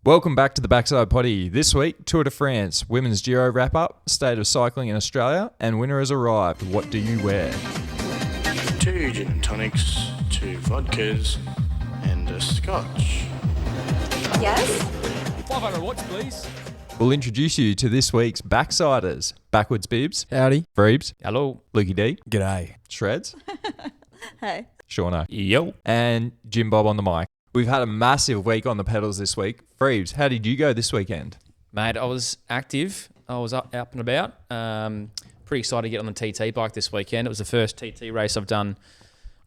Welcome back to the Backside Potty. This week, Tour de France, Women's Giro wrap-up, state of cycling in Australia, and winner has arrived. What do you wear? 2 gin and tonics, 2 vodkas, and a scotch. Yes? 500 watts, please. We'll introduce you to this week's Backsiders. Backwards Bibs, Howdy. Freebs, Hello. Lukey D, G'day. Shreds, Hey. Shauno, Yo. and Jim Bob on the mic. We've had a massive week on the pedals this week. Freebs, how did you go this weekend? Mate, I was active. I was up and about. Pretty excited to get on the TT bike this weekend. It was the first TT race I've done,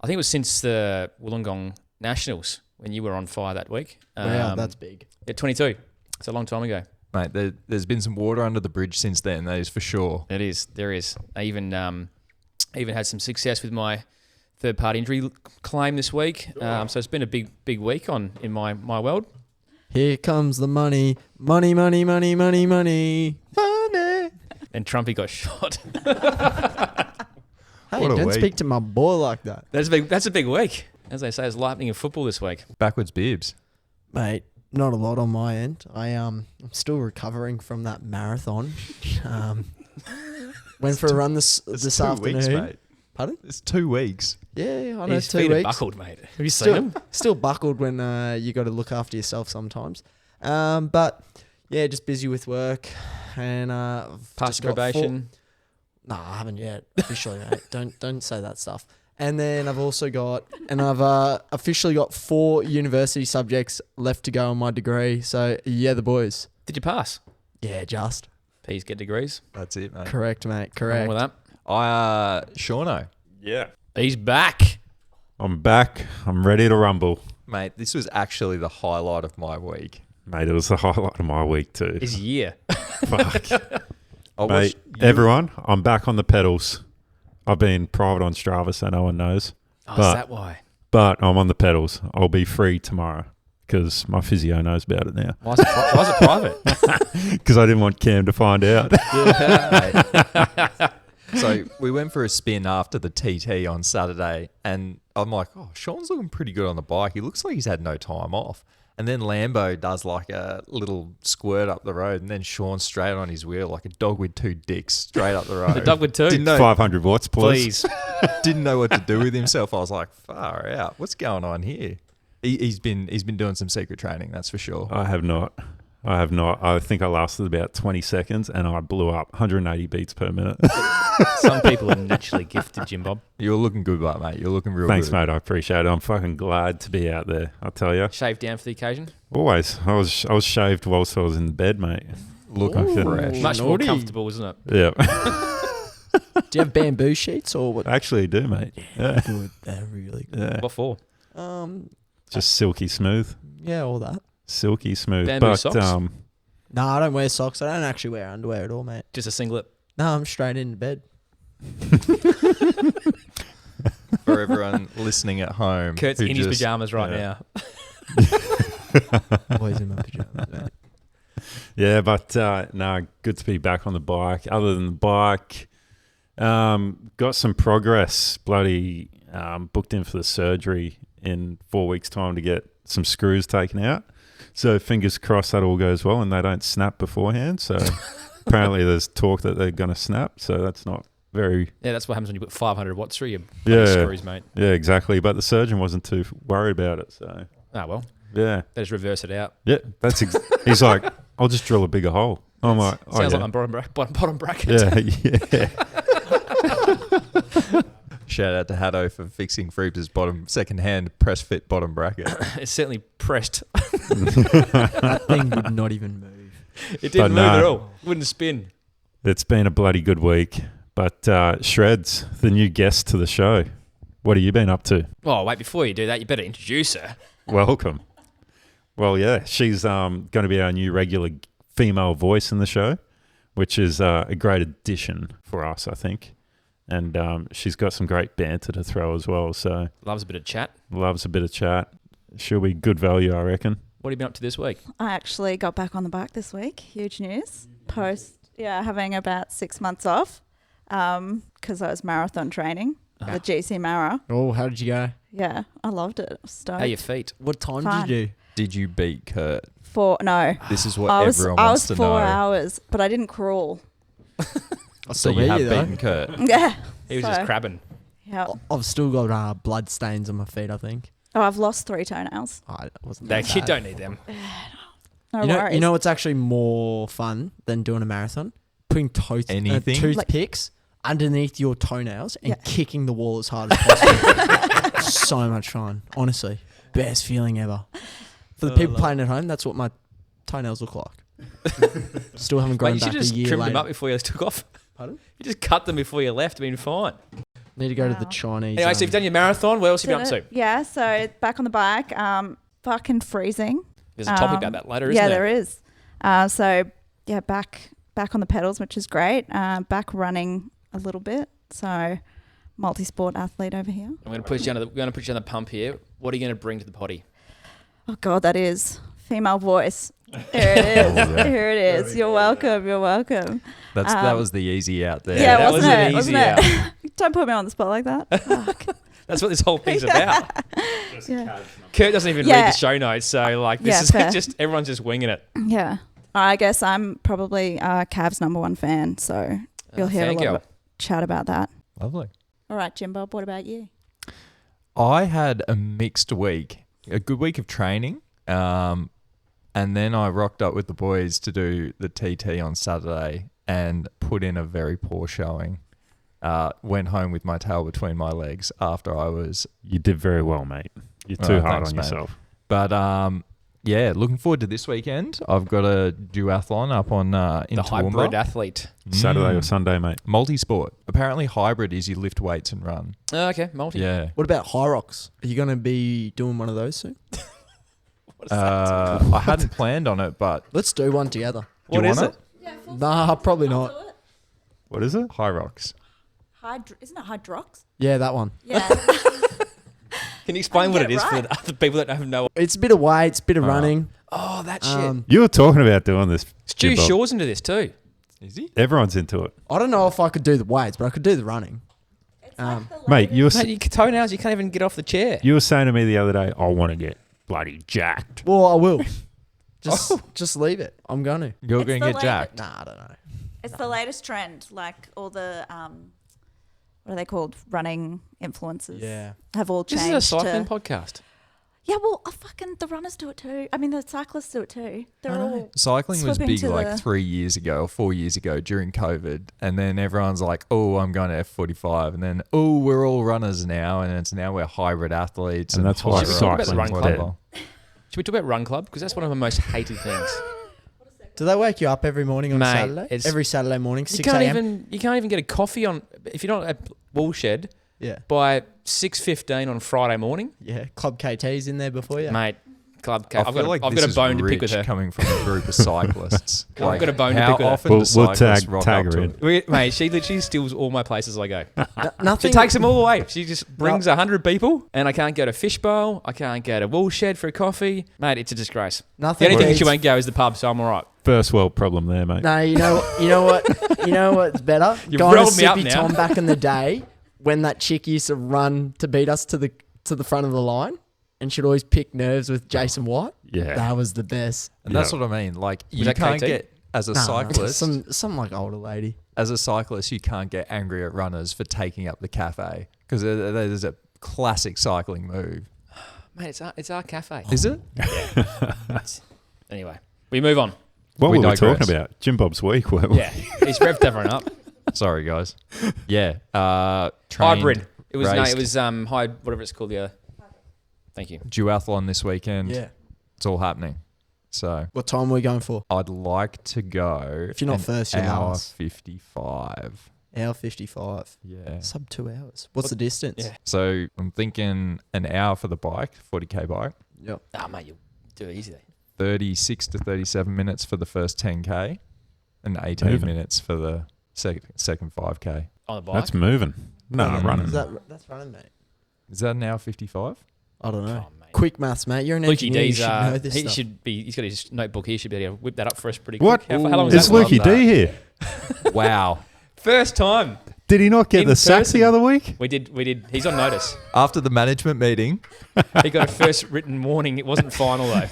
I think it was since the Wollongong Nationals when you were on fire that week. Wow, that's big. Yeah, 22. It's a long time ago. Mate, there's been some water under the bridge since then, that is for sure. It is. There is. I even had some success with my third-party injury claim this week. So it's been a big week in my world. Here comes the money. Money, money, money, money, money. Money. And Trumpy got shot. Hey, What a don't week. speak to my boy like that. That's a big week. As they say, it's lightning in football this week. Backwards Bibs. Mate, not a lot on my end. I'm still recovering from that marathon. Went for a run this It's 2 afternoon. weeks, mate. Pardon? It's 2 weeks. Yeah, I know, His 2 feet are weeks. buckled, mate. Have you seen him? Still buckled when you got to look after yourself sometimes. But yeah, just busy with work and Past just got probation. No, I haven't yet officially. Mate. Don't say that stuff. And then I've officially got 4 university subjects left to go on my degree. So yeah, the boys. Did you pass? Yeah, just P's get degrees. That's it, mate. correct, mate. Wrong Correct. with that. Shauno. Yeah. He's back. I'm back. I'm ready to rumble. Mate, this was actually the highlight of my week. Mate, it was the highlight of my week too. His year. Fuck. I Mate, watched you- everyone, I'm back on the pedals. I've been private on Strava so no one knows. Oh, But- is that why? But I'm on the pedals. I'll be free tomorrow because my physio knows about it now. Why is it private? Because I didn't want Cam to find out. So we went for a spin after the TT on Saturday, and I'm like, oh, Sean's looking pretty good on the bike. He looks like he's had no time off. And then Lambo does like a little squirt up the road, and then Sean's straight on his wheel like a dog with 2 dicks straight up the road. The dog with 2. Didn't know, 500 watts, please. Please. didn't know what to do with himself. I was like, far out. What's going on here? He's been doing some secret training, that's for sure. I have not. I think I lasted about 20 seconds and I blew up 180 beats per minute. Some people are naturally gifted, Jim Bob. You're looking good, mate. You're looking real Thanks, good. mate. I appreciate it. I'm fucking glad to be out there. I tell you. Shaved down for the occasion. Always. I was shaved whilst I was in bed, mate. Looking Ooh. fresh. Much more naughty. comfortable, isn't it? Yeah. Do you have bamboo sheets or what? I actually do, mate. Yeah. Good. They're really good. Yeah. What for? Just silky smooth. Yeah, all that. Silky smooth. Bamboo but socks? No, I don't wear socks. I don't actually wear underwear at all, mate. Just a singlet. No, I'm straight into bed. For everyone listening at home. Kurt's who in his just- pajamas right yeah. now. Always in my pajamas, mate. yeah, but no, good to be back on the bike. Other than the bike, got some progress. Bloody booked in for the surgery in 4 weeks' time to get some screws taken out. So fingers crossed that all goes well and they don't snap beforehand. So apparently there's talk that they're going to snap. So that's not very... Yeah, that's what happens when you put 500 watts through your Yeah. screws, mate. Yeah, exactly. But the surgeon wasn't too worried about it. So Ah, well, yeah. they just reverse it out. Yeah, he's like, I'll just drill a bigger hole. I'm like, oh, Sounds yeah. like my bottom bracket. Yeah. Shout out to Haddo for fixing Freebs' second-hand press-fit bottom bracket. It's certainly pressed. That thing would not even move. It didn't But move at no. all. Wouldn't spin. It's been a bloody good week. But Shredz, the new guest to the show, what have you been up to? Oh, wait, before you do that, you better introduce her. Welcome. Well, yeah, she's going to be our new regular female voice in the show, which is a great addition for us, I think. And she's got some great banter to throw as well. So Loves a bit of chat. loves a bit of chat. She'll be good value, I reckon. What have you been up to this week? I actually got back on the bike this week. Huge news. Having about 6 months off because I was marathon training, the GC Mara. Oh, how did you go? Yeah, I loved it. I was stoked. How are your feet? What time Fine. did you do? did you beat Kurt? No. This is what I was everyone wants to 4 know. hours, but I didn't crawl. I So still you beat have you though. beaten Kurt. Yeah. He was So, just crabbing. Yeah. I've still got blood stains on my feet, I think. Oh, I've lost 3 toenails. Oh, it wasn't That that you bad. don't need them. No You know, worries. you know what's actually more fun than doing a marathon? Putting Anything? toothpicks underneath your toenails and Yeah. kicking the wall as hard as possible. So much fun. Honestly. Best feeling ever. For the people playing at home, that's what my toenails look like. Still haven't Mate, grown you should back a just year trim later. them up before you took off. Pardon? You just cut them before you left. Been fine. Need to go to the Wow. Chinese. Anyway, so you've done your marathon. What else have you been up to? Yeah, so back on the bike, fucking freezing. There's a topic about that later, isn't Yeah, there? there is. So yeah, back on the pedals, which is great. Back running a little bit. So multi-sport athlete over here. I'm going to put you on the pump here. What are you going to bring to the potty? Oh God, that is female voice. Here it is. yeah. Here it is. You're welcome. You're welcome. That was the easy out there. Yeah, that wasn't was an it? easy Wasn't it? Don't put me on the spot like that. Fuck. That's what this whole thing's about. Yeah. Kurt doesn't even Yeah. read the show notes, so like this Yeah, is fair. just everyone's just winging it. Yeah. I guess I'm probably Cav's #1 fan, so you'll hear a lot fangirl. of chat about that. Lovely. All right, Jimbo, what about you? I had a mixed week, a good week of training, and then I rocked up with the boys to do the TT on Saturday and put in a very poor showing. Went home with my tail between my legs after I was, You did very well, mate. You're too hard thanks, on mate. yourself. but yeah, looking forward to this weekend. I've got a duathlon up on in The hybrid Toowoomba. athlete. Saturday or Mm. Sunday, mate. Multi-sport. Apparently hybrid is you lift weights and run. Oh, okay, multi. Yeah. What about high rocks? Are you going to be doing one of those soon? What is that? I hadn't planned on it, but Let's do one together. do you What is want it? Nah, probably not. What is it? High rocks. Isn't it Hydrox? Yeah, that one. Yeah. Can you explain I what didn't it get is it for right. the other people that don't know? It's a bit of weights, bit of running. Oh, that shit. You were talking about doing this. Stu Jimbo. Shaw's into this too. Is he? Everyone's into it. I don't know if I could do the weights, but I could do the running. Mate, you were, Mate, your toenails, you can't even get off the chair. you were saying to me the other day, I want to get bloody jacked. Well, I will. Just leave it. I'm going to. You're It's going the to get late- jacked. Nah, I don't know. It's the latest trend. Like all the what are they called? Running influencers. Yeah. Have all This changed. is a cycling to, podcast. yeah, well, the runners do it too. I mean, the cyclists do it too. They're all Cycling was slipping big to like the- 3 years ago or 4 years ago during COVID. And then everyone's like, oh, I'm going to F45. And then, oh, we're all runners now. And it's now we're hybrid athletes. And that's why hybrid cycling's athletes, dead. whatever. Should we talk about Run Club? Because that's one of my most hated things. Do they wake you up every morning on Mate, Saturday? it's- Every Saturday morning, You 6 can't a.m.? even get a coffee on if you're not at Woolshed Yeah. by 6:15 on Friday morning, Yeah. Club KT's in there before you. mate. Club. I I've feel got like I've this got a is bone to pick rich with her. coming from a group of cyclists. I've got a bone to how pick with her. often We'll do cyclists rock tag up her to in. it? Mate, she literally steals all my places I go. She Nothing. takes them all away. She just brings 100 people, and I can't go to Fishbowl. I can't go to Woolshed for a coffee. Mate, it's a disgrace. The Nothing. only thing beats- she won't go is the pub, so I'm all right. First world problem there, mate. No, you know what? You know what's better? You've Going to rolled me up Sippy now. Tom back in the day when that chick used to run to beat us to the front of the line, and she'd always pick nerves with Jason White. Yeah. That was the best. And that's what I mean. Like, you that can't KT? get, as a Nah, cyclist, some like older lady. as a cyclist, you can't get angry at runners for taking up the cafe because there's a classic cycling move. Mate, it's our cafe. Is it? Anyway, we move on. What We were we digress. talking about? Jim Bob's week, weren't we? Yeah, he's revved everyone up. Sorry, guys. Yeah. Trained, Hybrid. It was raced. high whatever it's called. The other. Thank you. duathlon this weekend. Yeah. It's all happening. So What time are we going for? I'd like to go. If you're not an first, you're hour last. 55. Hour 55. Yeah. Sub 2 hours. What's the distance? Yeah. So I'm thinking an hour for the bike, 40k bike, Yep. Ah, mate, you do it easy. 36 to 37 minutes for the first 10k, and 18 Moving. minutes for the second 5k. On the bike. That's moving. No, Mm. running. That's running, mate. Is that an hour 55? I don't know. Come on, mate. Quick maths, mate. You're an Lukey engineer. You D's, should know this he stuff. should be. He's got his notebook here. He should be able to whip that up for us pretty What? quick. How long Is is that? Luk- Lukey Love that. D here? Wow. First time. Did he not get In the sack person. the other week? We did. He's on notice. After the management meeting, He got a first written warning. It wasn't final though.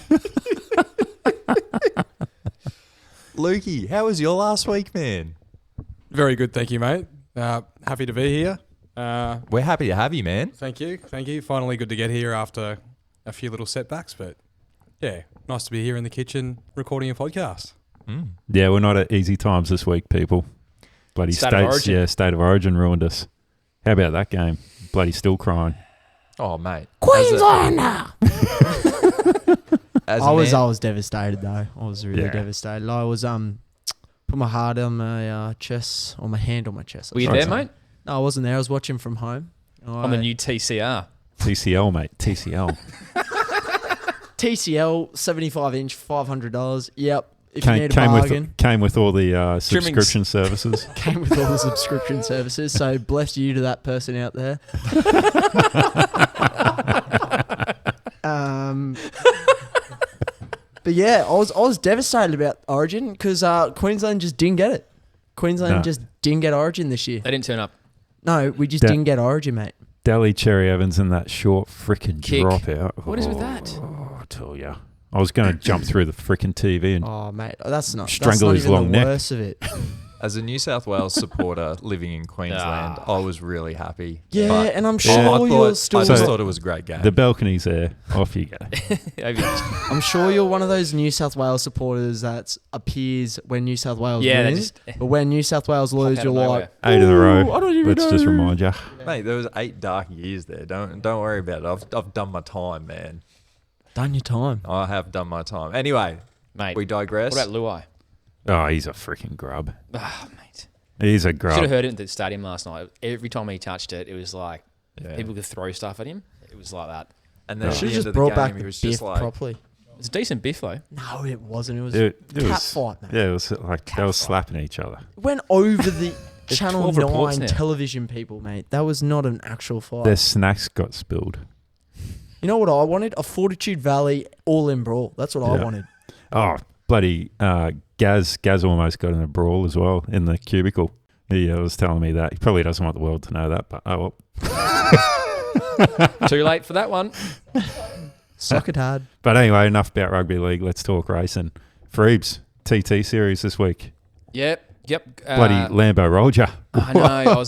Lukey, how was your last week, man? Very good, thank you, mate. Happy to be here. We're happy to have you, man. Thank you. Finally good to get here after a few little setbacks, but yeah, nice to be here in the kitchen recording a podcast. Yeah, we're not at easy times this week, people. Bloody State of Origin. Yeah, State of Origin ruined us. How about that game? Bloody still crying. Oh, mate. Queenslander. As a I man- was devastated though. I was really Yeah. devastated. I was put my heart on my chest, or my hand on my chest. Were you Sorry. there, mate? No, I wasn't there. I was watching from home. On the new TCR. TCL, mate. TCL. TCL 75-inch, $500. Yep. If you need a Came bargain, with all the Trimmings. subscription services. came with all the subscription services. So bless you to that person out there. But yeah, I was devastated about Origin because Queensland just didn't get it. Queensland No. just didn't get Origin this year. They didn't turn up. No, we just Yeah. didn't get Origin, mate. Dally Cherry Evans in that short frickin' Kick. dropout. What is with that? I tell ya. I was going to jump through the frickin' TV and Oh, mate, that's not Strangle his even long the neck. worst of it. As a New South Wales supporter living in Queensland, I was really happy. Yeah, But and I'm I sure thought- you're still. I just So- thought it was a great game. the balcony's there. Off you go. I'm sure you're one of those New South Wales supporters that appears when New South Wales Yeah, they wins, just but when New South Wales lose, out you're of like, 8 in a row. "Ooh, I don't even Let's just know." remind you. Mate, there was 8 dark years there. Don't worry about it. I've done my time, man. Done your time. I have done my time. Anyway, Mate, we digress. what about Luai? Oh, he's a freaking grub. Ah, mate. He's a Should grub. have heard it at the stadium last night. Every time he touched it, it was like Yeah. people could throw stuff at him. It was like that. And then at Should the have end just of the brought game, back he the was biff just like, properly. It's a decent biff though. No, it wasn't. It was It cat was, fight, mate. yeah, it was like they were slapping each other. It went over the There's Channel 12 reports 9 now. television people, mate. That was not an actual fight. Their snacks got spilled. You know what I wanted? A Fortitude Valley all-in brawl. That's what I Yeah. wanted. Oh, bloody Gaz almost got in a brawl as well in the cubicle. He was telling me that. He probably doesn't want the world to know that, but oh well. Too late for that one. Suck it hard. But anyway, enough about rugby league. Let's talk racing. Freebs, TT series this week. Yep. Bloody Lambo rolled ya. I know.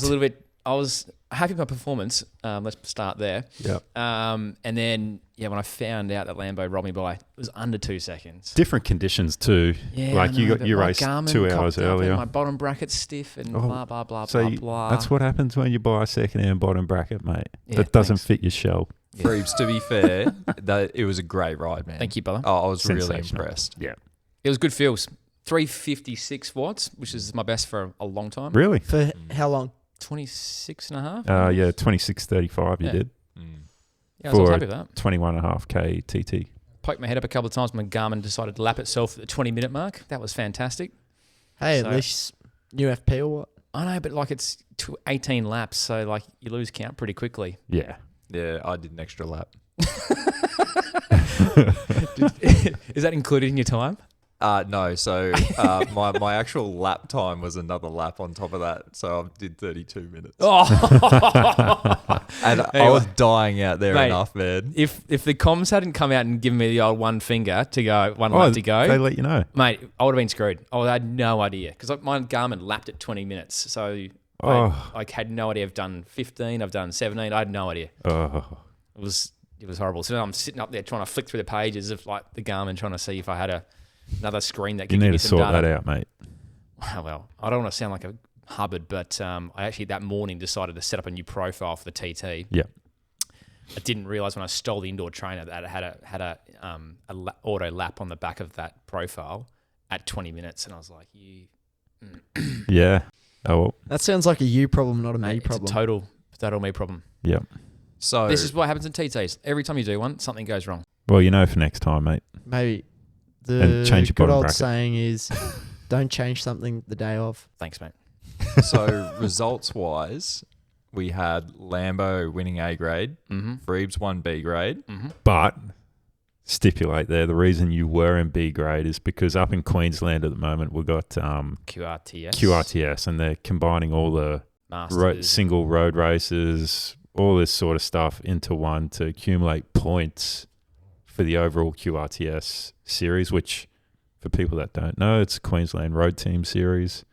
I was happy with my performance. Let's start there. Yep. And then when I found out that Lambo robbed me by, it was under 2 seconds. Different conditions too. Yeah, like I you know, got but you my raced Garmin 2 cocked hours up and earlier. my bottom bracket's stiff and blah blah blah So blah blah. that's what happens when you buy a second-hand bottom bracket, mate. Yeah, that doesn't thanks. fit your shell. Freebs, to be fair, that it was a great ride, man. Thank you, brother. Oh, I was really Sensational. impressed. Yeah. It was good feels. 356 watts, which is my best for a long time. Really? For how long? 26 and a half. Yeah, 26.35 you Yeah. did. Yeah, I was for- happy with that. 21.5k TT. Poked my head up a couple of times when Garmin decided to lap itself at the 20-minute mark. That was fantastic. Hey, So- at least new FP or what? I know, but like it's 18 laps, so like you lose count pretty quickly. Yeah. Yeah, I did an extra lap. Is that included in your time? No, so my actual lap time was another lap on top of that, so I did 32 minutes. Oh, And I Anyway. was dying out there Mate. enough, man. if the comms hadn't come out and given me the old one finger to go, one Oh, lap to go, they let you know. mate, I would have been screwed. I had no idea because my Garmin lapped at 20 minutes, so Oh. I had no idea. I've done 15, I've done 17. I had no idea. Oh. It was horrible. So now I'm sitting up there trying to flick through the pages of like the Garmin, trying to see if I had another screen that could You give need me to some sort data. that out, mate. Well, I don't want to sound like a Hubbard, but I actually that morning decided to set up a new profile for the TT. Yeah. I didn't realize when I stole the indoor trainer that it had a auto lap on the back of that profile at 20 minutes, and I was like, "You, Yeah. Oh, well. That sounds like a you problem, not a me mate, it's problem. a total me problem." Yeah. So This is what happens in TTs. Every time you do one, something goes wrong. Well, you know for next time, mate. Maybe And the change your good bottom old bracket. saying is, don't change something the day of. Thanks, mate. so results wise, we had Lambo winning A grade, Mm-hmm. Freebs won B grade. Mm-hmm. But stipulate there, the reason you were in B grade is because up in Queensland at the moment we've got QRTS. QRTS and they're combining all the Masters. single road races, all this sort of stuff into one to accumulate points for the overall QRTS series, which for people that don't know, it's a Queensland Road Team series.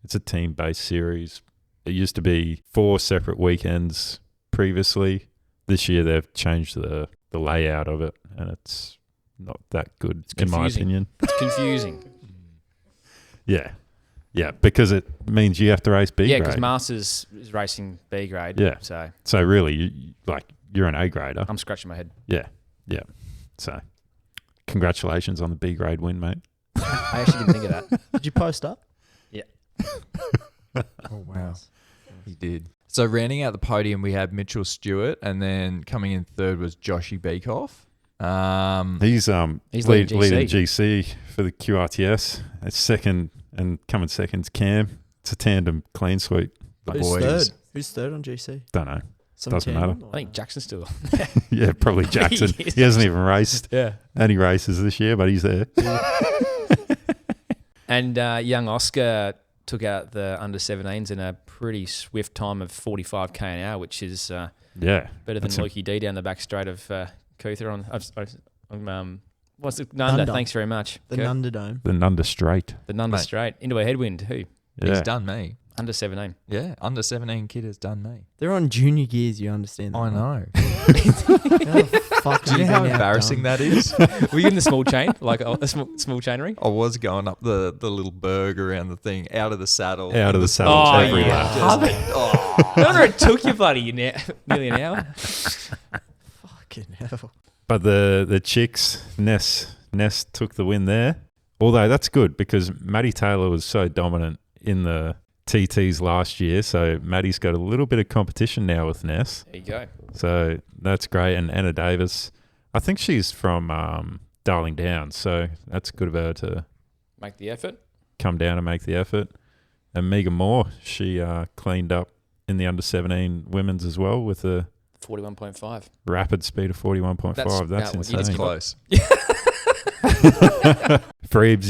It's a team-based series. It used to be 4 separate weekends previously. This year they've changed the layout of it, and it's not that good in my opinion. It's confusing. Yeah. Yeah, because it means you have to race B grade. Yeah, because Masters is racing B grade. Yeah. So really, you're an A grader. I'm scratching my head. Yeah. So, congratulations on the B grade win, mate. I actually didn't think of that. Did you post up? Oh, wow. He did. So rounding out the podium, we had Mitchell Stewart, and then coming in third was Joshy Beekoff. He's leading GC for the QRTS. It's second, and coming second's Cam. It's a tandem clean sweep. The Who's boys. third? Who's third on GC? Don't know. Some Doesn't tandem matter. or- I think Jackson's still. Yeah, probably Jackson. He hasn't even raced Yeah. any races this year, but he's there. And young Oscar took out the under 17s in a pretty swift time of 45k an hour, which is Yeah. better than That's Lukey D down the back straight of Couther on. What's the Nunda? Nunda. Thanks very much. The Kurt. Nunda Dome. The Nunda Straight. The Nunda Mate. straight into a headwind. Who? Yeah. He's done me. Under 17. Yeah, under 17 kid has done me. They're on junior gears, you understand that? I right? know. How the fuck Do you know how embarrassing that is? Were you in the small chain? Like a small chainery? I was going up the little berg around the thing, out of the saddle. Out of the saddle Oh, every yeah. lap. No wonder it took you bloody nearly an hour. Fucking hell. But the chicks, Ness took the win there. Although that's good because Maddie Taylor was so dominant in the TTs last year. So Maddie's got a little bit of competition now with Ness. There you go. So that's great. And Anna Davis, I think she's from Darling Downs. So that's good of her to Make the effort. come down and make the effort. And Megan Moore, she cleaned up in the under 17 women's as well with a 41.5. rapid speed of 41.5. That's about what you It's insane. close. Freebs,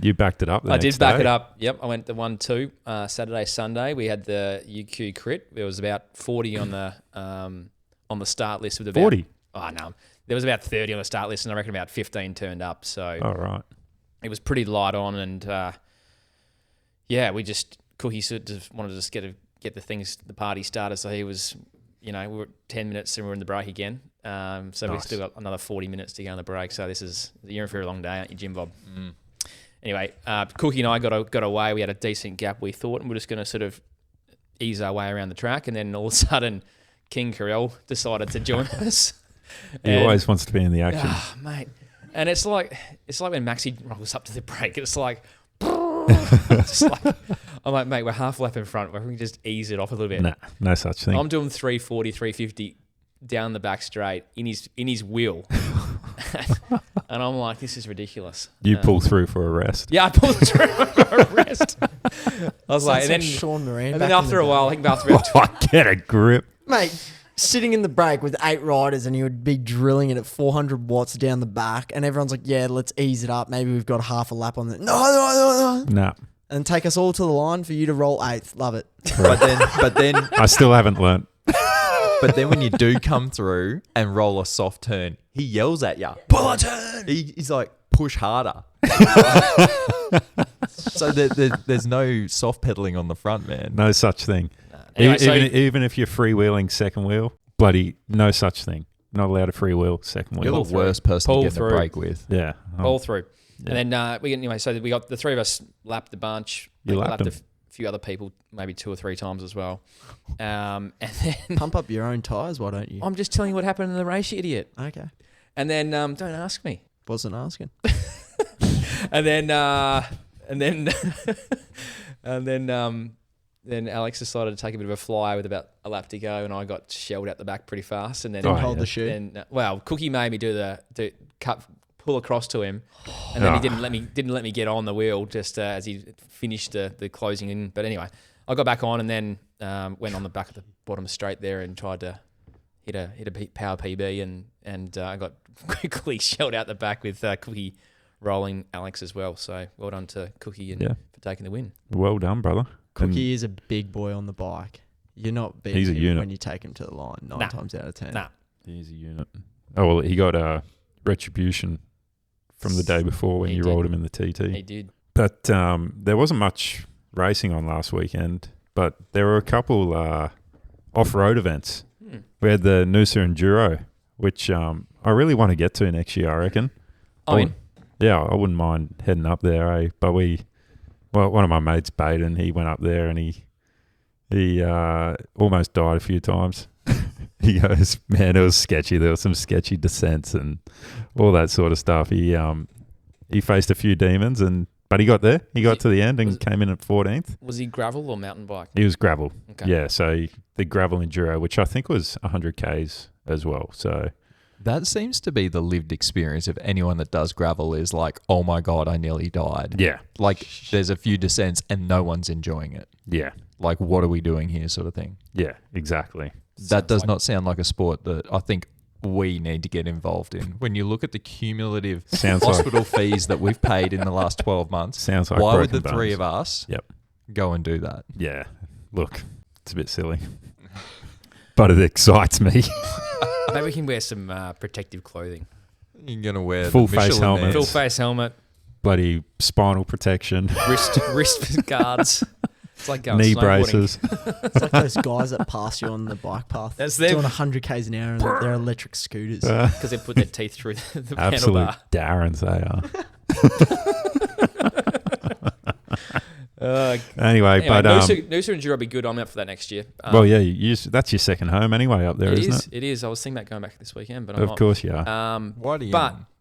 you backed it up. I did back it up. Yep, I went the 1-2 Saturday, Sunday. We had the UQ crit. There was about 40 on the start list with about 40. Oh no, there was about 30 on the start list, and I reckon about 15 turned up. So All right. it was pretty light on, and we just Cookie sort of wanted to just get the party started. So he was, we were at 10 minutes and we're in the break again. So we've Nice. still got another 40 minutes to go in the break. So you're in for a long day, aren't you, Jim Bob? Anyway, Cookie and I got away. We had a decent gap, we thought, and we're just going to sort of ease our way around the track. And then all of a sudden, King Carell decided to join us. He always wants to be in the action. Ah, mate. And it's like when Maxi rolls up to the break. It's like, it's like I'm like, mate, we're half lap in front. We can just ease it off a little bit. Nah, no such thing. I'm doing 340, 350 down the back straight in his wheel. And I'm like, this is ridiculous. You pull through for a rest. Yeah, I pulled through for a rest. I was like, and then, Sean Moran. and then back in after the a day. while, I think after about Oh, get a grip. Mate, sitting in the break with 8 riders and he would be drilling it at 400 watts down the back and everyone's like, yeah, let's ease it up. Maybe we've got half a lap on it. No. Nah, And take us all to the line for you to roll 8th. Love it. But then I still haven't learnt. But then when you do come through and roll a soft turn, he yells at you, pull a turn. He's like, push harder. So there's no soft pedaling on the front, man. No such thing. Anyway, Even if you're freewheeling second wheel, bloody no such thing. Not allowed to freewheel second You're wheel. the worst person Pull to get in through. the break with. Yeah. all through. Yeah. And then so we got the three of us lapped the bunch. You We lapped a them. few other people, maybe 2 or 3 times as well. And then Pump up your own tyres, why don't you? I'm just telling you what happened in the race, you idiot. Okay. And then don't ask me. Wasn't asking. And then then Alex decided to take a bit of a fly with about a lap to go, and I got shelled out the back pretty fast. And then Oh, Hold yeah. the shoe. Then Cookie made me do pull across to him, and then he didn't let me get on the wheel just as he finished the closing in. But anyway, I got back on and then went on the back of the bottom straight there and tried to hit a power PB and I got quickly shelled out the back with Cookie rolling Alex as well. So well done to Cookie and Yeah. for taking the win. Well done, brother. Cookie is a big boy on the bike. You're not beating He's a him unit. when you take him to the line 9 times out of 10. Nah. He's a unit. Oh, well, he got retribution from the day before when He you did. rolled him in the TT. He did. But there wasn't much racing on last weekend, but there were a couple off-road events. We had the Noosa Enduro, which I really want to get to next year, I reckon. I'm in. Yeah, I wouldn't mind heading up there, But one of my mates, Baden, he went up there and he almost died a few times. He goes, man, it was sketchy. There was some sketchy descents and all that sort of stuff. He faced a few demons, but he got there. He got to the end and came in at 14th. Was he gravel or mountain bike? He was gravel. Okay. Yeah, so the gravel enduro, which I think was 100 Ks as well. So That seems to be the lived experience of anyone that does gravel is like, oh my God, I nearly died. yeah, Like there's a few descents and no one's enjoying it. yeah, Like, what are we doing here sort of thing. yeah, exactly. That does not sound like a sport that I think we need to get involved in. When you look at the cumulative Sounds like hospital fees that we've paid in the last 12 months, sounds like why would the broken three bones. of us Yep. go and do that? Yeah, look, it's a bit silly, but it excites me. Maybe we can wear some protective clothing. You're going to wear Full the face Michelin helmet. Man. Full face helmet, Bloody spinal protection, wrist guards. It's like going knee snowboarding. braces. It's like those guys that pass you on the bike path. That's them. Doing 100 K's an hour and they're electric scooters. Because they put their teeth through the Absolute handlebar. Darrens they are. Uh, Anyway, but Noosa Enduro will be good. I'm out for that next year. well, yeah, that's your second home anyway up there, it isn't is. it? It is. I was thinking about going back this weekend, but I'm Of not. course you are. Why do you?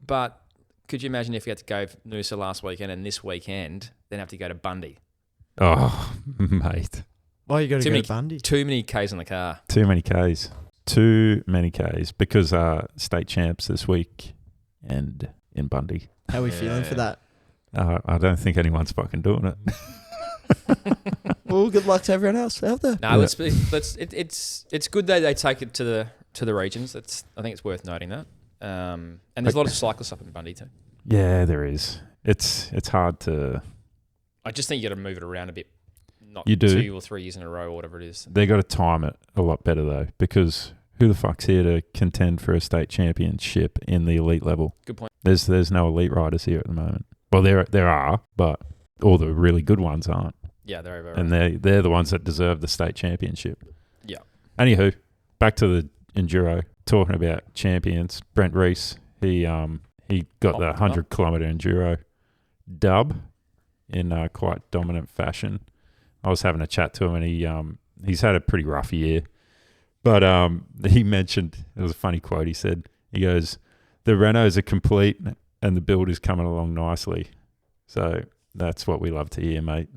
But could you imagine if you had to go Noosa last weekend and this weekend, then have to go to Bundy? Oh, mate, Well, you got to Too go many- to Bundy. Too many Ks on the car. too many Ks, because state champs this week and in Bundy. How are we feeling for that? I don't think anyone's fucking doing it. Well, good luck to everyone else out there. No, it's good that they take it to the regions. I think it's worth noting that. And there's a lot of cyclists up in Bundy too. Yeah, there is. It's hard to. I just think you got to move it around a bit. Not You do. 2 or 3 years in a row or whatever it is. They got to time it a lot better though, because who the fuck's here to contend for a state championship in the elite level? Good point. There's no elite riders here at the moment. Well, there are, but all the really good ones aren't, Yeah, they're over. and they're the ones that deserve the state championship. Yeah. Anywho, back to the enduro. Talking about champions, Brent Reese. He got the 100-kilometer enduro dub in quite dominant fashion. I was having a chat to him, and he's had a pretty rough year. But he mentioned, it was a funny quote. He goes, "The Renaults are complete, and the build is coming along nicely." So that's what we love to hear, mate.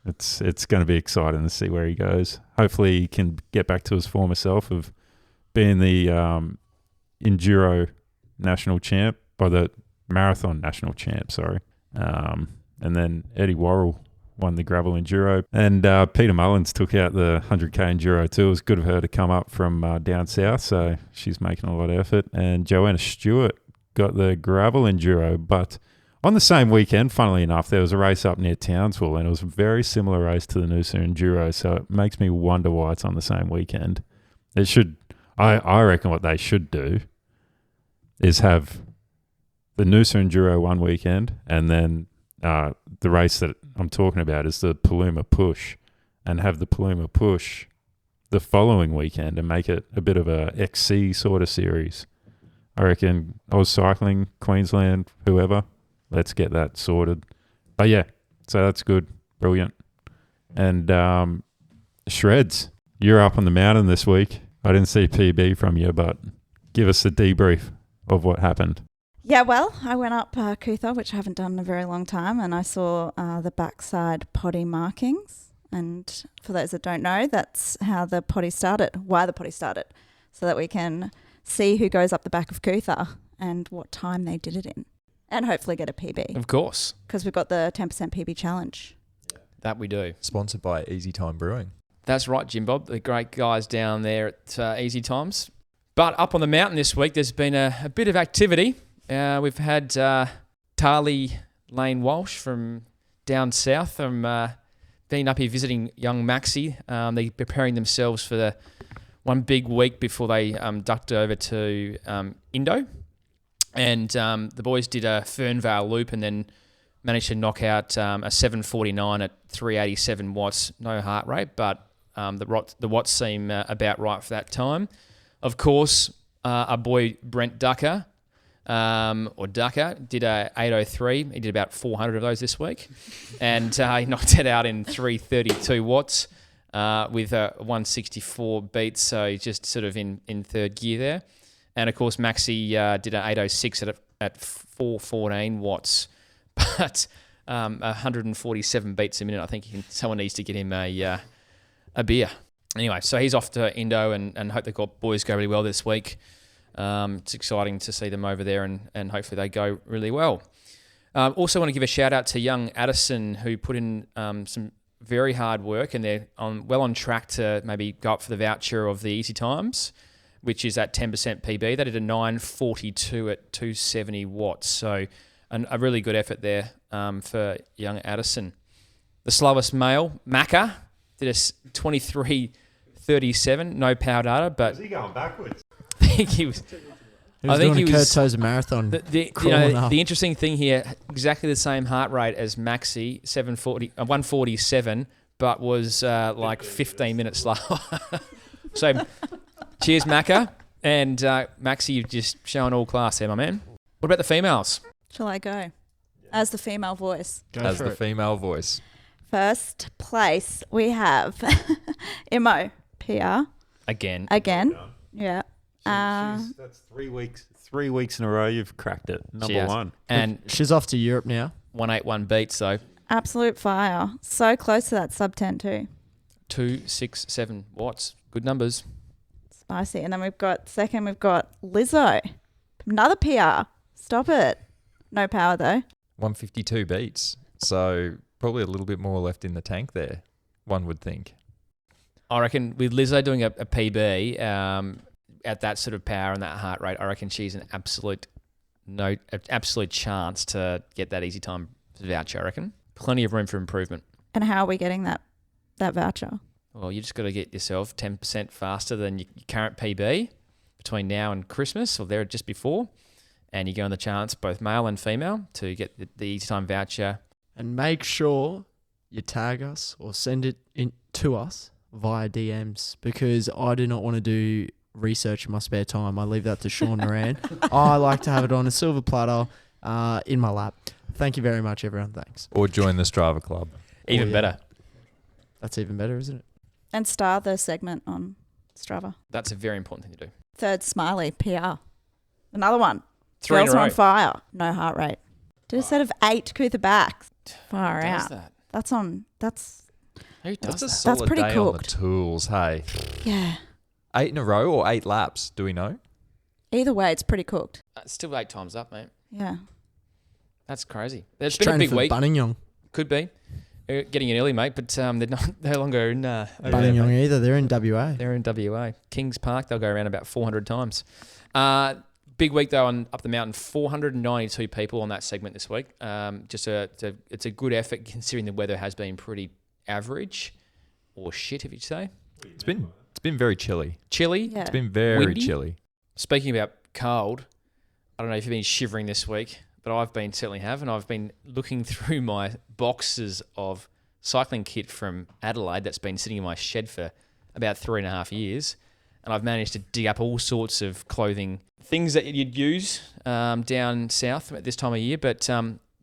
It's going to be exciting to see where he goes. Hopefully, he can get back to his former self of being the enduro national champ, or the marathon national champ. Sorry, and then Eddie Worrell won the gravel enduro, and Peter Mullins took out the 100k enduro too. It was good of her to come up from down south, so she's making a lot of effort. And Joanna Stewart got the gravel enduro, but on the same weekend, funnily enough, there was a race up near Townsville, and it was a very similar race to the Noosa enduro. So it makes me wonder why it's on the same weekend. It should, I reckon, what they should do is have the Noosa enduro one weekend, and then the race that I'm talking about is the Paluma Push, and have the Paluma Push the following weekend and make it a bit of a XC sort of series. I reckon Oz Cycling, Queensland, whoever, let's get that sorted. But yeah, so that's good. Brilliant. And Shredz, you're up on the mountain this week. I didn't see PB from you, but give us a debrief of what happened. Yeah, well, I went up Cootha, which I haven't done in a very long time, and I saw the backside potty markings. And for those that don't know, that's how the potty started, why the potty started, so that we can see who goes up the back of Cootha and what time they did it in, and hopefully get a PB, Of course, because we've got the 10% PB challenge. that we do. Sponsored by Easy Time Brewing. That's right, Jim Bob, the great guys down there at Easy Times. But up on the mountain this week, there's been a bit of activity. We've had Tarly Lane Walsh from down south from been up here visiting young Maxi. They're preparing themselves for the one big week before they ducked over to Indo. And the boys did a Fernvale loop and then managed to knock out a 749 at 387 watts, no heart rate, but the watts seem about right for that time. Of course, our boy Brent Ducker, did a 803. He did about 400 of those this week. And he knocked it out in 332 watts with a 164 beats, so just sort of in third gear there. And, of course, Maxi did an 806 at 414 watts. But 147 beats a minute. I think someone needs to get him a beer. Anyway, so he's off to Indo and hope the boys go really well this week. It's exciting to see them over there and hopefully they go really well. Also want to give a shout out to young Addison who put in some very hard work and they're well on track to maybe go up for the voucher of the Easy Times, which is at 10% PB. They did a 942 at 270 watts. So a really good effort there for young Addison. The slowest male, Macca, did a 23:37, no power data, but Was he going backwards? I think he was. He was doing a Kurt Tozer marathon. The interesting thing here, exactly the same heart rate as Maxi, 147, but was like 15 minutes slower. So, cheers, Macca. And Maxi, you've just shown all class there, my man. What about the females? Shall I go? As the female voice. As the female voice. First place, we have Imo, PR. Again. Yeah. That's 3 weeks. 3 weeks in a row you've cracked it. Number one. And she's off to Europe now. 181 beats, though. Absolute fire. So close to that sub 10 too. 267 watts. Good numbers. Spicy. And then we've got Lizzo. Another PR. Stop it. No power though. 152 beats. So probably a little bit more left in the tank there, one would think. I reckon with Lizzo doing a PB at that sort of power and that heart rate, I reckon she's an absolute chance to get that Easy Time voucher, I reckon. Plenty of room for improvement. And how are we getting that voucher? Well, you just got to get yourself 10% faster than your current PB between now and Christmas or there just before. And you go on the chance, both male and female, to get the Easy Time voucher. And make sure you tag us or send it in to us via DMs because I do not want to do research in my spare time. I leave that to Sean Moran. I like to have it on a silver platter in my lap. Thank you very much, everyone. Thanks. Or join the Strava Club. Even better. That's even better, isn't it? And star the segment on Strava. That's a very important thing to do. Third Smiley, PR. Another one. 3 in a Girls row. on fire. No heart rate. Did a set of 8 Cootha backs. Far Who does out. that? That's Who does That's a that? solid pretty day on the cooked. tools, hey. yeah. 8 in a row or 8 laps, do we know? Either way, it's pretty cooked. It's still 8 times up, mate. Yeah. That's crazy. It's She's been a training big for week. Buninyong. Could be. They're getting in early, mate, but they're not no longer in over there, Buninyong mate. either. They're in WA. They're in WA. Kings Park, they'll go around about 400 times. Big week, though, up the mountain. 492 people on that segment this week. It's a good effort considering the weather has been pretty average or shit, if you say. It's been very chilly. Chilly. Yeah. It's been very Windy? chilly. Speaking about cold, I don't know if you've been shivering this week, but I've certainly have, and I've been looking through my boxes of cycling kit from Adelaide that's been sitting in my shed for about 3.5 years, and I've managed to dig up all sorts of clothing, things that you'd use down south at this time of year. But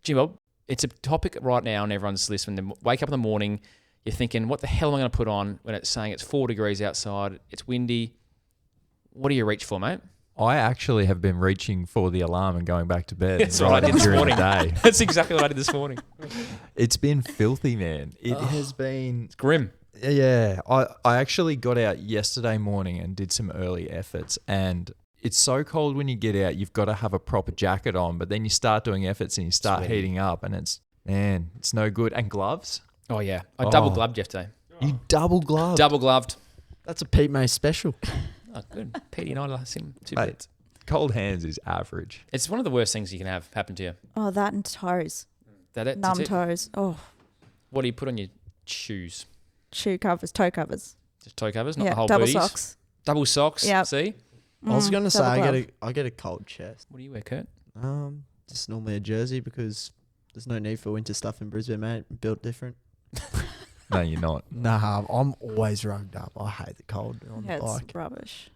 Jim Bob, it's a topic right now on everyone's list. When they wake up in the morning, you're thinking, what the hell am I going to put on when it's saying it's 4 degrees outside, it's windy? What do you reach for, mate? I actually have been reaching for the alarm and going back to bed. That's what I did this during morning. the day. That's exactly what I did this morning. It's been filthy, man. It has been... It's grim. Yeah. I actually got out yesterday morning and did some early efforts, and it's so cold when you get out, you've got to have a proper jacket on, but then you start doing efforts and you start heating up, and it's no good. And gloves? Oh, yeah. I double gloved yesterday. You double glove? Double gloved. That's a Pete May special. Oh, good. Petey and I lost him 2 Mate, bits. cold hands is average. It's one of the worst things you can have happen to you. Oh, that and toes. That it? Numb That's it? toes. Oh, What do you put on your shoes? Shoe covers, toe covers. Just toe covers, not the whole double booties. socks. Double socks. Yep. See? I was gonna say double glove. I get a cold chest. What do you wear, Kurt? Just normally a jersey because there's no need for winter stuff in Brisbane, mate. Built different. No, you're not. Nah, I'm always rugged up. I hate the cold on Yeah, the it's bike. rubbish.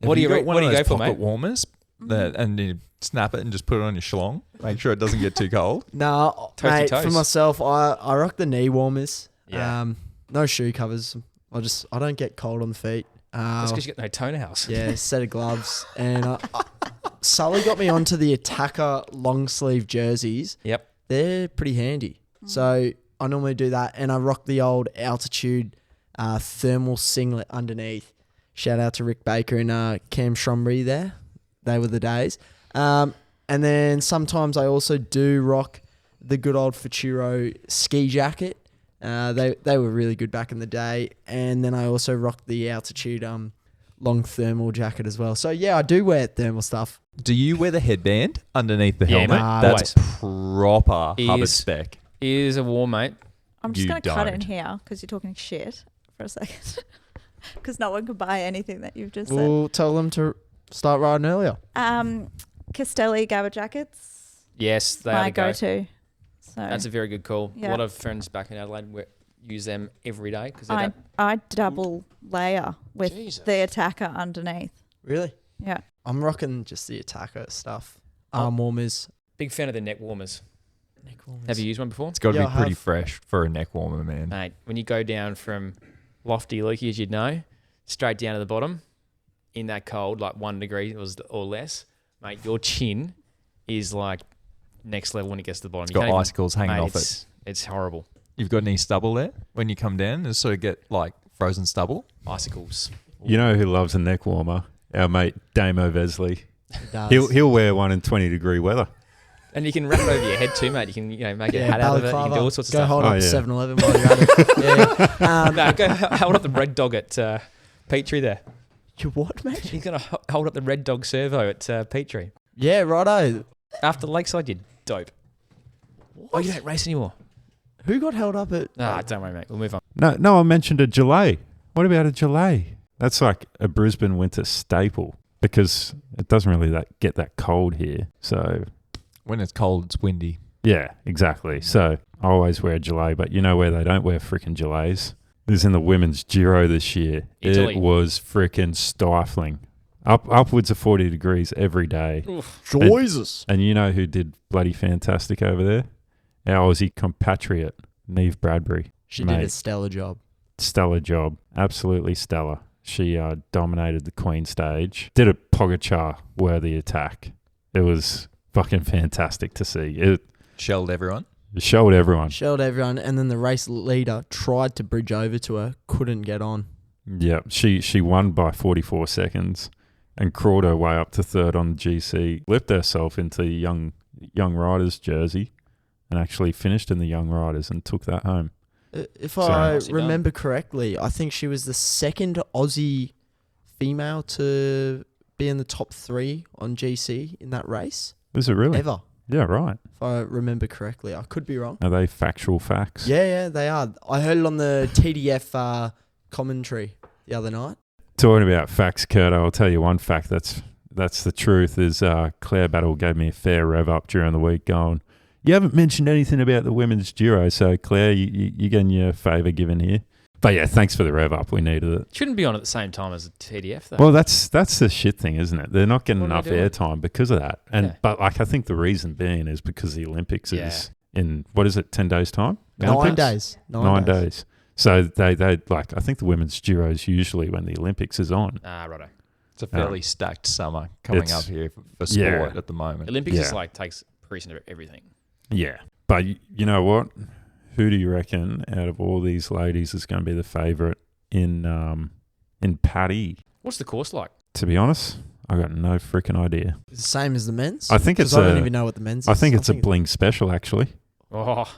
What do you got one what do of you those go for, pocket mate? warmers that, and you snap it and just put it on your schlong. Make sure it doesn't get too cold. Nah, Toasty mate, toast. for myself, I rock the knee warmers. Yeah. No shoe covers. I don't get cold on the feet. That's because you got no toenails. Yeah, set of gloves. And Sully got me onto the Attacker long sleeve jerseys. Yep. They're pretty handy. So I normally do that, and I rock the old Altitude thermal singlet underneath. Shout out to Rick Baker and Cam Shrumbury there. They were the days. And then sometimes I also do rock the good old Futuro ski jacket. They were really good back in the day. And then I also rock the Altitude long thermal jacket as well. So yeah, I do wear thermal stuff. Do you wear the headband underneath the Yeah, helmet? mate, That's proper Hubbard Is- spec. Is a war, mate. I'm just You going to cut in don't. here because you're talking shit for a second. Because no one can buy anything that you've just said. We'll tell them to start riding earlier. Castelli Gabba jackets, Yes, they are my the go. go-to. So That's a very good call. A Yeah. lot of friends back in Adelaide use them every day because I double layer with Jesus. the Attacker underneath. Really? Yeah. I'm rocking just the Attacker stuff. Arm warmers. big fan of the neck warmers. Neck warmers. Have you used one before? It's got to Yeah, be I pretty have. fresh for a neck warmer, man. Mate, when you go down from Lofty Lukey, as you'd know, straight down to the bottom in that cold, like 1 degree or less, mate, your chin is like next level when it gets to the bottom. It's You got can't even- icicles hanging mate, off it. It's horrible. You've got any stubble there when you come down? Just sort of get like frozen stubble. Icicles. You know who loves a neck warmer? Our mate Damo Vesley. It does. He'll wear one in 20-degree weather. And you can wrap it over your head too, mate. You can make a Yeah, hat out of it. You can balaclava. do all sorts of Go stuff. hold Oh, up yeah. 7-Eleven while you're at it. Yeah. No, go hold up the red dog at Petrie there. You what, mate? He's going to hold up the red dog servo at Petrie. Yeah, righto. After Lakeside, you dope. Oh, you don't race anymore? Who got held up at... Ah, don't worry, mate. We'll move on. No, I mentioned a gelée. What about a gelée? That's like a Brisbane winter staple because it doesn't really get that cold here. So When it's cold, it's windy. yeah, exactly. So I always wear a gelée, but you know where they don't wear freaking gelées? This is in the women's Giro this year. Italy. It was freaking stifling. Upwards of 40 degrees every day. Jesus. And you know who did bloody fantastic over there? Our Aussie compatriot, Neve Bradbury. She did a Mate, stellar job. stellar job. Absolutely stellar. She dominated the Queen stage. Did a Pogacar-worthy attack. It was fucking fantastic to see. It Shelled everyone. showed everyone. Shelled everyone, and then the race leader tried to bridge over to her, couldn't get on. Yeah, she won by 44 seconds and crawled her way up to third on the GC, whipped herself into the young riders jersey and actually finished in the young riders and took that home. If So- I Nicely done. remember correctly, I think she was the second Aussie female to be in the top 3 on GC in that race Is it really? ever. Yeah, right. If I remember correctly, I could be wrong. Are they factual facts? Yeah, they are. I heard it on the TDF commentary the other night. Talking about facts, Kurt, I'll tell you one fact that's the truth is Claire Battle gave me a fair rev up during the week going, you haven't mentioned anything about the women's Giro, so Claire, you're getting your favour given here. But yeah, thanks for the rev up. We needed it. Shouldn't be on at the same time as the TDF, though. Well, that's the shit thing, isn't it? They're not getting What are enough they doing? airtime because of that. And Yeah. but like I think the reason being is because the Olympics is in what is it, 10 days time? 9 Olympics? days. 9 days. So they like I think the women's Giro is usually when the Olympics is on. Righto. It's a fairly stacked summer coming It's- up here for sport yeah. at the moment. Olympics is Yeah. like takes precedent of everything. Yeah. But you know what? Who do you reckon out of all these ladies is going to be the favourite in Paddy? What's the course like? To be honest, I got no freaking idea. It's the same as the men's. I think 'Cause it's I don't a- even know what the men's is. I think it's a bling special actually. Oh,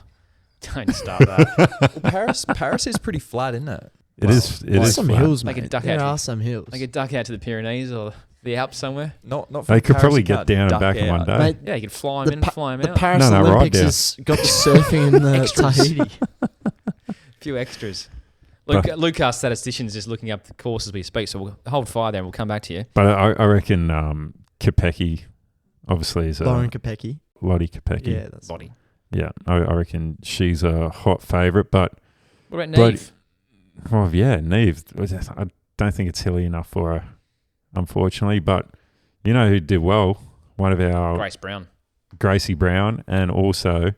don't start that. Well, Paris is pretty flat, isn't it? It is. It is some flat. hills, They mate. could duck There out. are some hills. They could duck out to the Pyrenees or the Alps somewhere. Not for They could Paris, probably you get can't down and duck back in one out. day. Mate, Yeah, you could fly The them in, fly them the out. Paris No, right Olympics down. has got the surfing in the Extras. Tahiti. Few extras. But- Luke, our statistician, is just looking up the course as we speak, so we'll hold fire there and we'll come back to you. But I reckon Kopecky obviously is Lauren Kopecky. Lottie Kopecky. Yeah, that's Body. Yeah, I reckon she's a hot favourite. But What about Brody- Neve? well, yeah, Neve. I don't think it's hilly enough for her, unfortunately. But you know who did well? One of our Grace Brown. Gracie Brown, and also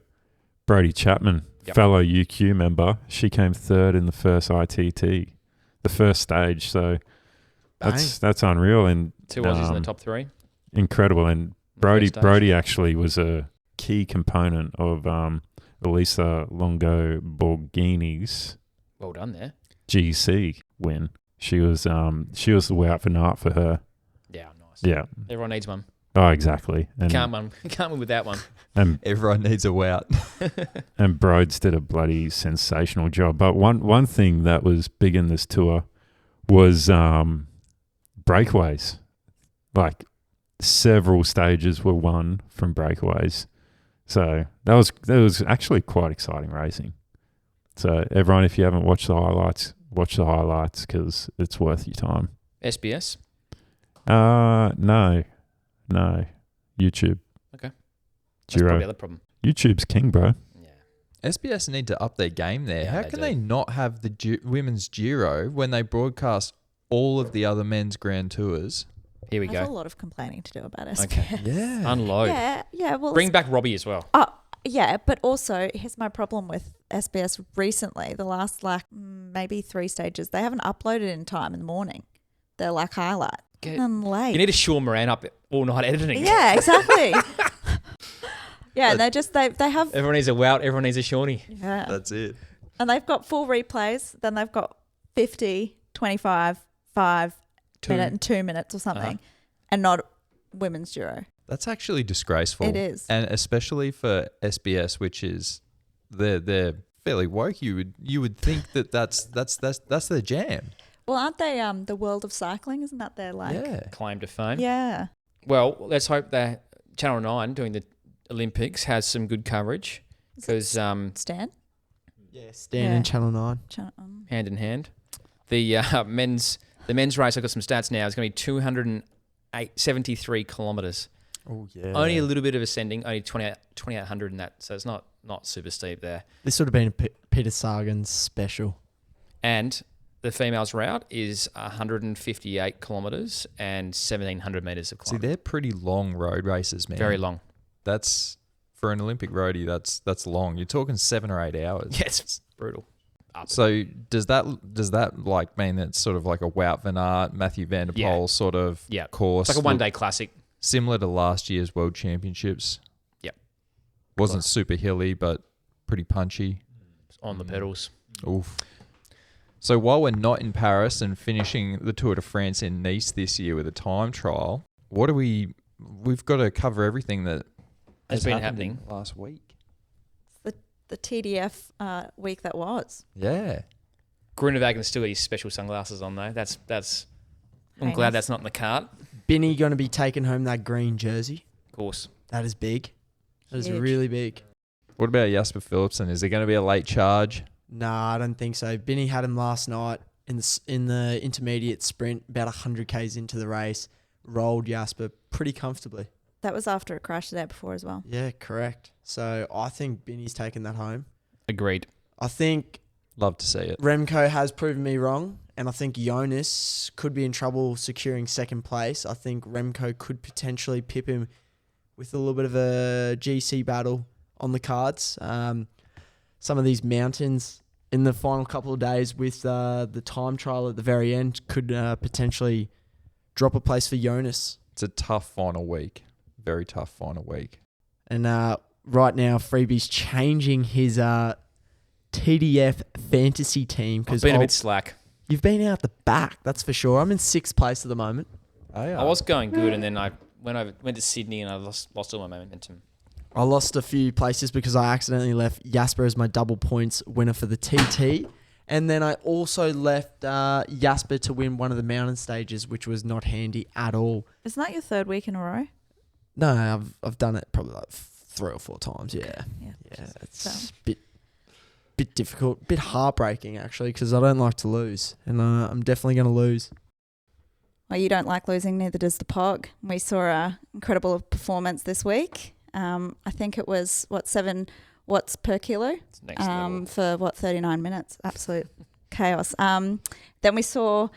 Brody Chapman, Yep. fellow UQ member. She came third in the first ITT, the first stage. So that's unreal and 2 Aussies in the top 3. incredible. And First stage. Brody actually was a key component of Elisa Longo Borghini's Well done there. GC win. She was the way out for night for her. Yeah, nice. Yeah. Everyone needs one. Oh, exactly. And Can't win with that one. and Everyone needs a wout. and Broads did a bloody sensational job. But one thing that was big in this tour was breakaways. Like several stages were won from breakaways. So that was actually quite exciting racing. So everyone, if you haven't watched the highlights, watch the highlights because it's worth your time. SBS. No, YouTube. Okay. That's Giro. probably the other problem. YouTube's king, bro. Yeah. SBS need to up their game there. Yeah, How they can do. they not have the women's Giro when they broadcast all of the other men's Grand Tours? Here we There's a go. lot of complaining to do about SBS. Okay. Yeah. Unload. Yeah. Well, Bring back Robbie as well. Oh, yeah, but also here's my problem with SBS recently. The last maybe 3 stages, they haven't uploaded in time in the morning. They're like highlight. And late. You need a Sean Moran up all night editing. Yeah, exactly. Yeah, and they have Everyone needs a Wout. Everyone needs a Shawnee. yeah. That's it. And they've got full replays. Then they've got 50, 25, 5 minute and 2 minutes or something, and not women's Giro. That's actually disgraceful. It is. And especially for SBS, which is they're fairly woke. You would think that's their jam. Well, aren't they the world of cycling? Isn't that their like? Yeah. Claim to fame. Yeah. Well, let's hope that Channel 9 doing the Olympics has some good coverage because Stan? Yeah, Stan Yeah. and Channel 9. hand in hand. The men's race, I've got some stats now. It's going to be 273 kilometres. Oh yeah. Only a little bit of ascending, only 2,800 in that. So it's not super steep there. This would have been a Peter Sagan's special. And the females route is 158 kilometres and 1,700 metres of See, climbing. they're pretty long road races, man. Very long. That's for an Olympic roadie. That's long. You're talking 7 or 8 hours. Yeah, it's brutal. So does that like mean that it's sort of like a Wout van Aert, Matthew Van Der Poel sort of Yeah. course? It's like a one-day classic. Similar to last year's World Championships. Yep. Wasn't super hilly, but pretty punchy. On the pedals. Oof. So while we're not in Paris and finishing the Tour de France in Nice this year with a time trial, we've got to cover everything that Has has been happened happening. last week. The TDF week that was. Yeah. Groenewegen still got his special sunglasses on though. That's. I'm Heinous. glad that's not in the cart. Binny going to be taking home that green jersey. Of course. That is big. That is Huge. really big. What about Jasper Philipsen? Is there going to be a late charge? Nah, I don't think so. Binny had him last night in the intermediate sprint, about 100 k's into the race. Rolled Jasper pretty comfortably. That was after a crash the day before as well. Yeah, correct. So I think Binny's taking that home. Agreed. I think Love to see it. Remco has proven me wrong, and I think Jonas could be in trouble securing second place. I think Remco could potentially pip him with a little bit of a GC battle on the cards. Some of these mountains in the final couple of days with the time trial at the very end could potentially drop a place for Jonas. It's a tough final week. Very tough final week. And right now, Freebie's changing his TDF fantasy team I've because been a bit slack. you've been out the back, that's for sure. I'm in 6th place at the moment. Oh, yeah. I was going good, and then I went to Sydney, and I lost all my momentum. I lost a few places because I accidentally left Jasper as my double points winner for the TT. And then I also left Jasper to win one of the mountain stages, which was not handy at all. Isn't that your 3rd week in a row? No, I've done it probably like 3 or 4 times. Yeah, Yeah. yeah, it's So- bit bit difficult, bit heartbreaking actually, because I don't like to lose, and I'm definitely going to lose. Well, you don't like losing, neither does the Pog. We saw an incredible performance this week. I think it was, 7 watts per kilo It's next level. for, 39 minutes. Absolute chaos. Then we saw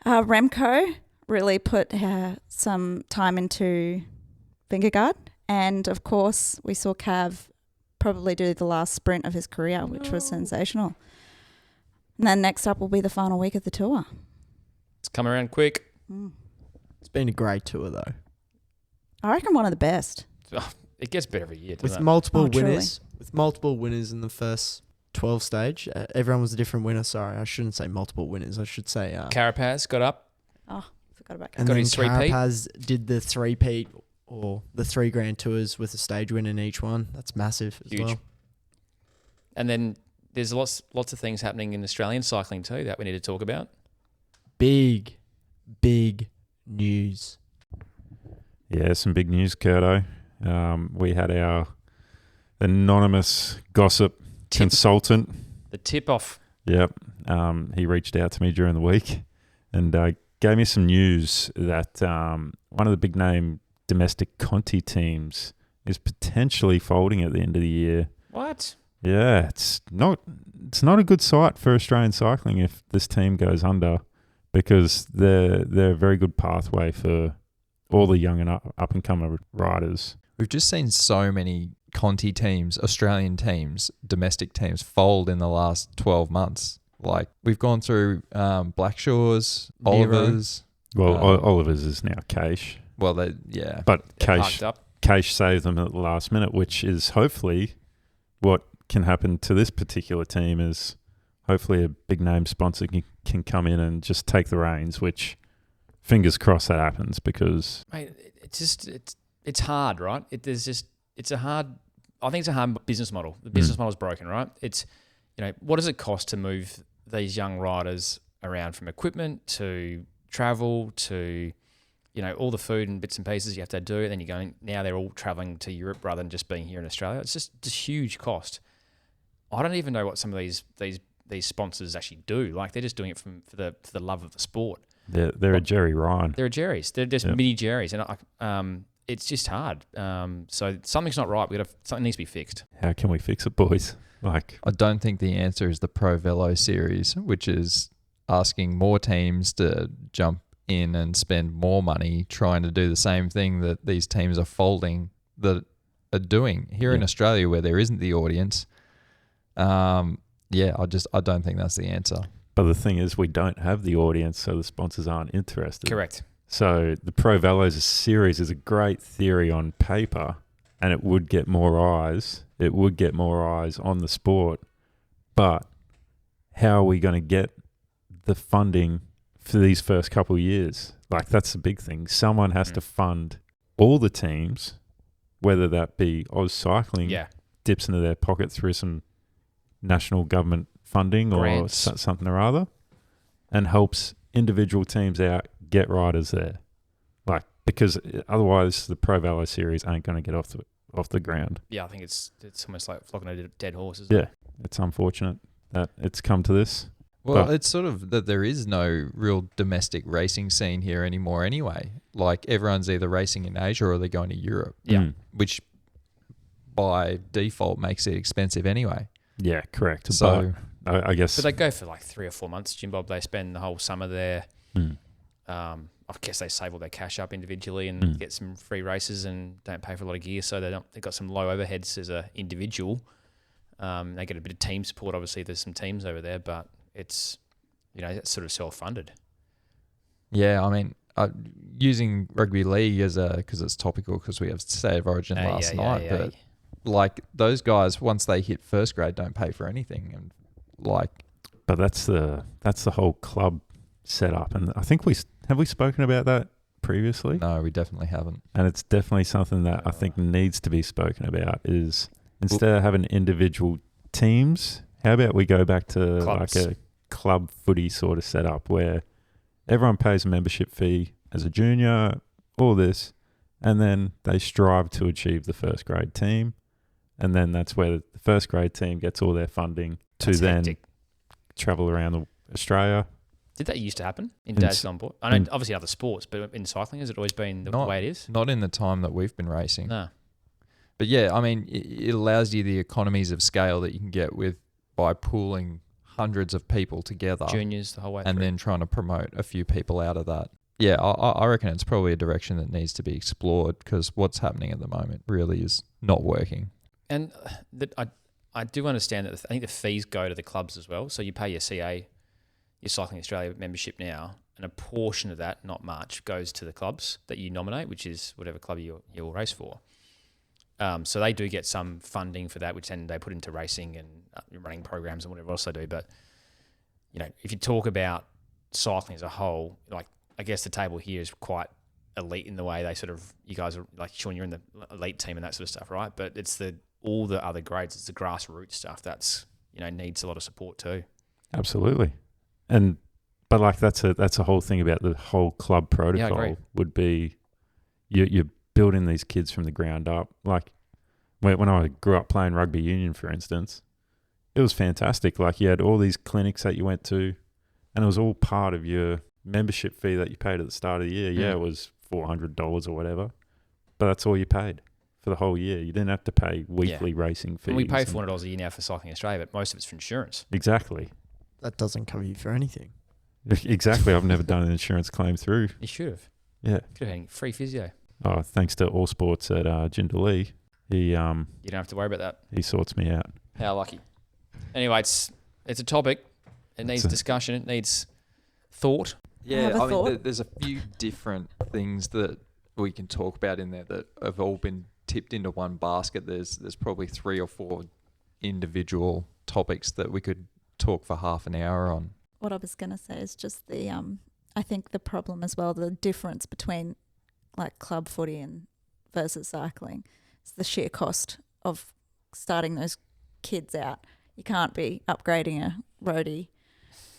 Remco really put some time into finger guard. And, of course, we saw Cav probably do the last sprint of his career, which was sensational. And then next up will be the final week of the tour. It's come around quick. It's been a great tour though, I reckon one of the best. It gets better every year, with doesn't it? multiple Oh, truly. winners. With multiple winners in the first 12 stage, everyone was a different winner. Sorry, I shouldn't say multiple winners. I should say. Carapaz got up. Oh, forgot about And got then his three-peat. Carapaz did the three-peat or the 3 Grand Tours with a stage win in each one. That's massive as Huge. well. And then there's lots of things happening in Australian cycling too that we need to talk about. Big news. Yeah, some big news, Curto. We had our anonymous gossip consultant. The tip-off. Yep. He reached out to me during the week and gave me some news that one of the big name domestic Conti teams is potentially folding at the end of the year. What? Yeah, it's not a good sight for Australian cycling if this team goes under, because they're a very good pathway for all the young and up and coming riders. We've just seen so many Conti teams, Australian teams, domestic teams fold in the last 12 months. Like we've gone through Blackshaw's, Nero. Well, Oliver's. Oliver's is now Caish, But They're Caish parked up. Caish saved them at the last minute, which is hopefully what can happen to this particular team. Is hopefully a big name sponsor can come in and just take the reins, which fingers crossed that happens, because Mate, it's hard, right? I think it's a hard business model. The business model is broken, right? It's, what does it cost to move these young riders around from equipment to travel to, all the food and bits and pieces you have to do. And then now they're all traveling to Europe rather than just being here in Australia. It's just huge cost. I don't even know what some of these sponsors actually do. Like they're just doing it for the love of the sport. they're a Jerry Ryan. They're a Jerry's. They're just mini Jerry's, and it's just hard. So something's not right. Something needs to be fixed. How can we fix it, boys? Like, I don't think the answer is the Pro Velo series, which is asking more teams to jump in and spend more money trying to do the same thing that these teams are folding that are doing here in Australia, where there isn't the audience. I don't think that's the answer. but the thing is, we don't have the audience, so the sponsors aren't interested. Correct. So the Pro Velos series is a great theory on paper, and it would get more eyes. It would get more eyes on the sport. But how are we going to get the funding for these first couple of years? Like, that's the big thing. Someone has to fund all the teams, whether that be Oz Cycling dips into their pocket through some national government funding Grants. or something or other, and helps individual teams out, get riders there. Like, because otherwise the Pro Velo series ain't going to get off the ground. Yeah, I think it's almost like flocking a dead horse, isn't Yeah, it? it's unfortunate that it's come to this. Well, But- it's sort of that there is no real domestic racing scene here anymore anyway. Like, everyone's either racing in Asia or they're going to Europe, Mm. which by default makes it expensive anyway. Yeah, correct. So, but I guess... But they go for like 3 or 4 months, Jim Bob. They spend the whole summer there. Mm. I guess they save all their cash up individually and Mm. get some free races and don't pay for a lot of gear, so they've got some low overheads as an individual. They get a bit of team support. Obviously, there's some teams over there, but it's it's sort of self-funded. yeah, I mean, using rugby league because it's topical because we have State of Origin last night, but like those guys, once they hit first grade, don't pay for anything, and like, But that's the whole club setup, and I think we spoken about that previously, no, we definitely haven't. and it's definitely something that I think needs to be spoken about. Is instead of having individual teams, how about we go back to Clubs. like a club footy sort of setup where everyone pays a membership fee as a junior, all this, and then they strive to achieve the first grade team, and then that's where the first grade team gets all their funding, to That's then hectic. travel around Australia. Did that used to happen in In days s- gone by? I know in- obviously other sports, but in cycling, has it always been the Not- way it is? Not in the time that we've been racing. No. But yeah, I mean, it allows you the economies of scale that you can get with by pooling hundreds of people together Juniors the whole way and through. then trying to promote a few people out of that. Yeah, I reckon it's probably a direction that needs to be explored because what's happening at the moment really is not working. And I do understand that I think the fees go to the clubs as well. So you pay your CA, your Cycling Australia membership now, and a portion of that, not much, goes to the clubs that you nominate, which is whatever club you'll race for. So they do get some funding for that, which then they put into racing and running programs and whatever else they do. But, you know, if you talk about cycling as a whole, like, I guess the table here is quite elite in the way they sort of, you guys are, like, Sean, you're in the elite team and that sort of stuff, right? But it's all the other grades, it's the grassroots stuff that's, you know, needs a lot of support too. Absolutely. But like that's a whole thing about the whole club protocol would be you're building these kids from the ground up. Like when I grew up playing rugby union, for instance, it was fantastic. Like you had all these clinics that you went to and it was all part of your membership fee that you paid at the start of the year. Yeah, it was $400 or whatever, but that's all you paid for the whole year. You didn't have to pay weekly racing fees. And we pay $400 a year now for Cycling Australia, but most of it's for insurance. Exactly. That doesn't cover you for anything. Exactly. I've never done an insurance claim through. You should have. Yeah. Could have had free physio. Oh, thanks to All Sports at Jindalee. You don't have to worry about that. He sorts me out. How lucky. Anyway, it's a topic. It needs So- discussion. It needs thought. I have a thought. There's a few different things that we can talk about in there that have all been tipped into one basket. There's probably 3 or 4 individual topics that we could talk for half an hour on. What I was going to say is just the I think the problem as well, the difference between like club footy and versus cycling, is the sheer cost of starting those kids out. You can't be upgrading a roadie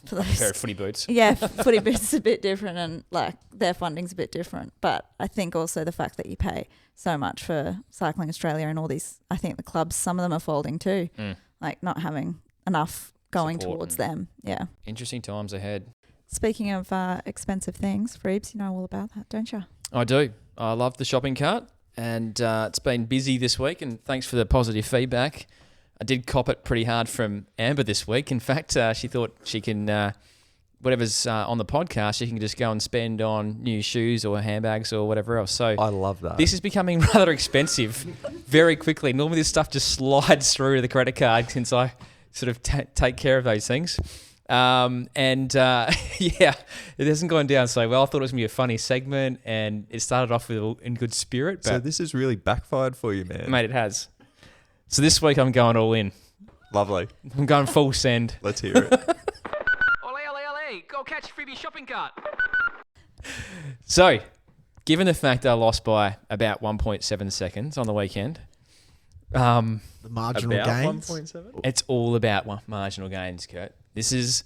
for A pair of those. footy boots. Yeah, footy bits is a bit different and like their funding's a bit different. But I think also the fact that you pay so much for Cycling Australia and all these, I think the clubs, some of them are folding too, like not having enough going Support towards and- them. Yeah. Interesting times ahead. Speaking of expensive things, Freebs, you know all about that, don't you? I do. I love the shopping cart, and it's been busy this week, and thanks for the positive feedback. I did cop it pretty hard from Amber this week. In fact, she thought she can, whatever's on the podcast, she can just go and spend on new shoes or handbags or whatever else. So I love that. this is becoming rather expensive very quickly. Normally this stuff just slides through the credit card since I sort of take care of those things. Yeah, it hasn't gone down so well. I thought it was going to be a funny segment, and it started off in good spirit, So but this has really backfired for you, man. mate, it has. So this week I'm going all in. Lovely. I'm going full send. Let's hear it. Ole, go catch a freebie shopping cart. So, given the fact I lost by about 1.7 seconds on the weekend, The marginal About gains. 1.7? it's all about marginal gains, Kurt. This is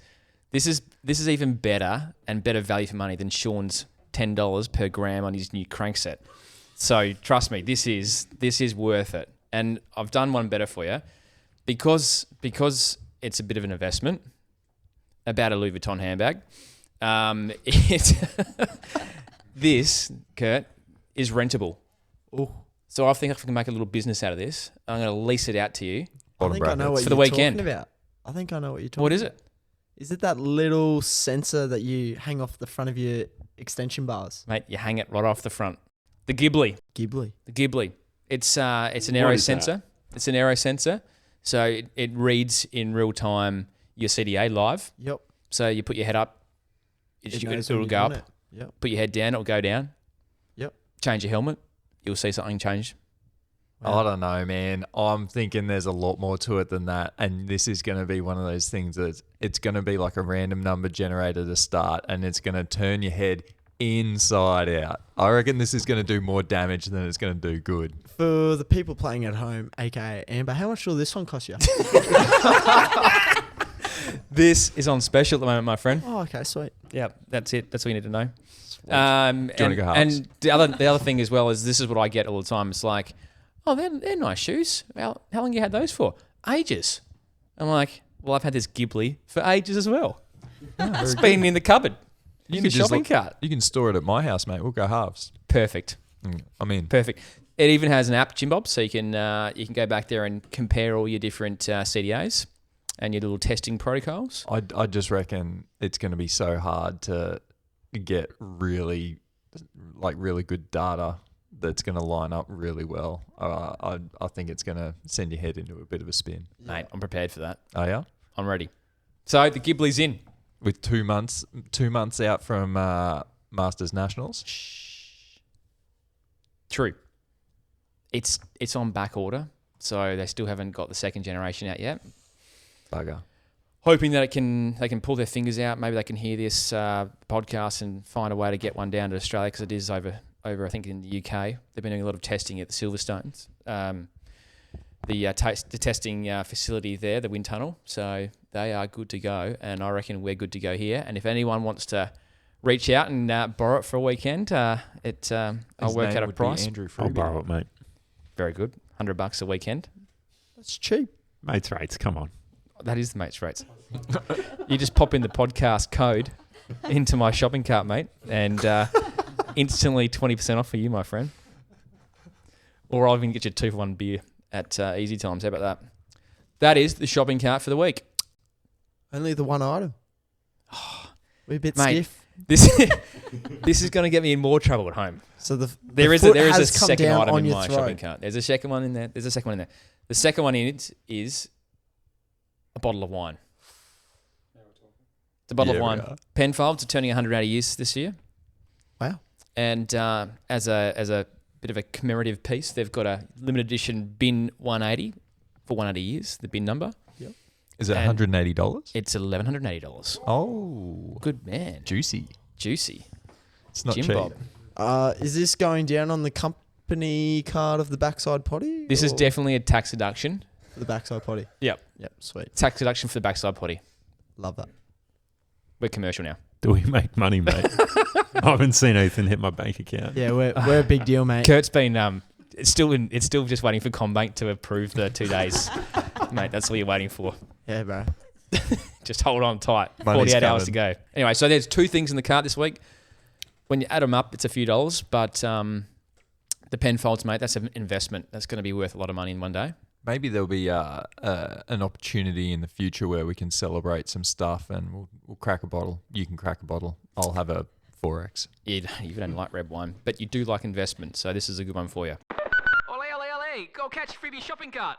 even better and better value for money than Sean's $10 per gram on his new crank set. So trust me, this is worth it. And I've done one better for you because it's a bit of an investment about a Louis Vuitton handbag. This, Kurt, is rentable. Oh, So I think I can make a little business out of this. I'm going to lease it out to you. I Bottom think I know brackets. what For the you're weekend. talking about. I think I know what you're talking What is about. it? Is it that little sensor that you hang off the front of your extension bars? Mate, you hang it right off the front. The Ghibli. Ghibli. The Ghibli. It's an What aero is that? sensor. It's an aero sensor. So it reads in real time your CDA live. Yep. So you put your head up, It knows when it'll you've go done up. it. Yep. Put your head down, it'll go down. Yep. Change your helmet, you'll see something change. I don't know, man. I'm thinking there's a lot more to it than that. And this is going to be one of those things that it's going to be like a random number generator to start and it's going to turn your head inside out. I reckon this is going to do more damage than it's going to do good. For the people playing at home, aka Amber, how much will this one cost you? This is on special at the moment, my friend. Oh, okay, sweet. Yeah, that's it. That's all you need to know. Do you wanna go halves? And the other thing as well is this is what I get all the time. It's like, oh, they're nice shoes. How long you had those for? Ages. I'm like, Well, I've had this Ghibli for ages as well. It's been in the cupboard. In the shopping cart. You can store it at my house, mate. We'll go halves. Perfect. I'm in. Perfect. It even has an app, Jim Bob, so you can go back there and compare all your different CDAs and your little testing protocols. I just reckon it's going to be so hard to get really good data that's going to line up really well. I think it's going to send your head into a bit of a spin. Mate, I'm prepared for that. Oh yeah, I'm ready. So the Ghibli's in. with 2 months out from Masters Nationals. True. It's on back order, so they still haven't got the second generation out yet. Bugger. Hoping that they can pull their fingers out. Maybe they can hear this podcast and find a way to get one down to Australia, because it is over I think in the UK. They've been doing a lot of testing at the Silverstones, the testing facility there, the wind tunnel. So they are good to go, and I reckon we're good to go here. And if anyone wants to reach out and borrow it for a weekend, I'll work out a price. I'll borrow it, mate. Very good. $100 a weekend. That's cheap. Mates rates, come on. That is the mates rates. You just pop in the podcast code into my shopping cart, mate, and instantly 20% off for you, my friend. Or I'll even get you a 2-for-1 beer at Easy Times. How about that? That is the shopping cart for the week. Only the one item. We're a bit Mate, stiff. This is going to get me in more trouble at home. So There is a second item in my throat. shopping cart. There's a second one in there. The second one in it is a bottle of wine. It's a bottle of wine. Penfolds are turning 180 years this year. Wow. And as a bit of a commemorative piece, they've got a limited edition bin 180 for 180 years, the bin number. Yep. Is it $180? It's $1,180. Oh. Good man. Juicy. It's not Jim cheap. Bob. Is this going down on the company card of the backside potty? This is definitely a tax deduction. For the backside potty. Yep. Sweet. Tax deduction for the backside potty. Love that. We're commercial now. Do we make money, mate? I haven't seen Ethan hit my bank account. Yeah, we're a big deal, mate. Kurt's been it's still just waiting for CommBank to approve the 2 days. Mate, that's what you're waiting for. Yeah, bro. Just hold on tight. Money's 48 hours to coming. go. Anyway, so there's 2 things in the cart this week. When you add them up, it's a few dollars, but the Penfolds, mate, that's an investment. That's going to be worth a lot of money in one day. Maybe there'll be an opportunity in the future where we can celebrate some stuff, and we'll crack a bottle. You can crack a bottle. I'll have a 4X. You don't like red wine, but you do like investment, so this is a good one for you. Ole, ole, ole, go catch freebie shopping cart.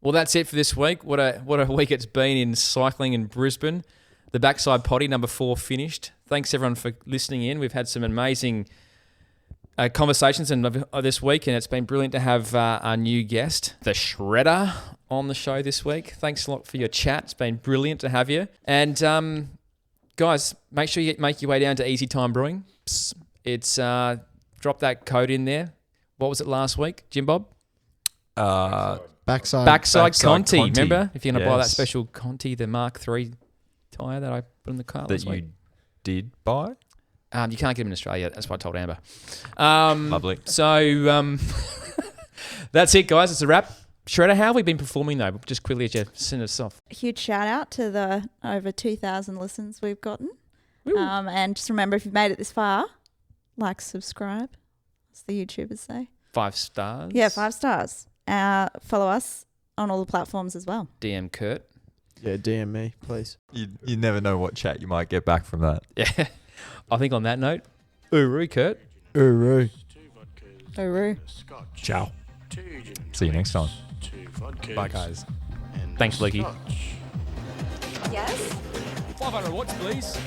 Well, that's it for this week. What a week it's been in cycling in Brisbane. The backside potty, number 4, finished. Thanks, everyone, for listening in. We've had some amazing conversations this week, and it's been brilliant to have our new guest, the Shredder, on the show this week. Thanks a lot for your chat. It's been brilliant to have you. And guys, make sure you make your way down to Easy Time Brewing. It's drop that code in there. What was it last week, Jim Bob? Backside Conti. Remember, if you're going to buy that special Conti, the Mark III tyre that I put in the car That you did buy? You can't get them in Australia. That's what I told Amber. Lovely. So that's it, guys. It's a wrap. Shredder, how have we been performing, though? Just quickly as you send us off. A huge shout out to the over 2,000 listens we've gotten. And just remember, if you've made it this far, like, subscribe, as the YouTubers say. 5 stars. Yeah, 5 stars. Follow us on all the platforms as well. DM Kurt. Yeah, DM me, please. You never know what chat you might get back from that. Yeah. I think on that note, Uru, Kurt. Uru. 2 vodkas, Uru. Scotch, Ciao. 2 gin and See you next time. tonics, 2 vodkas, Bye, guys. and Thanks, Blakey. Scotch. Yes? 500 watts, please.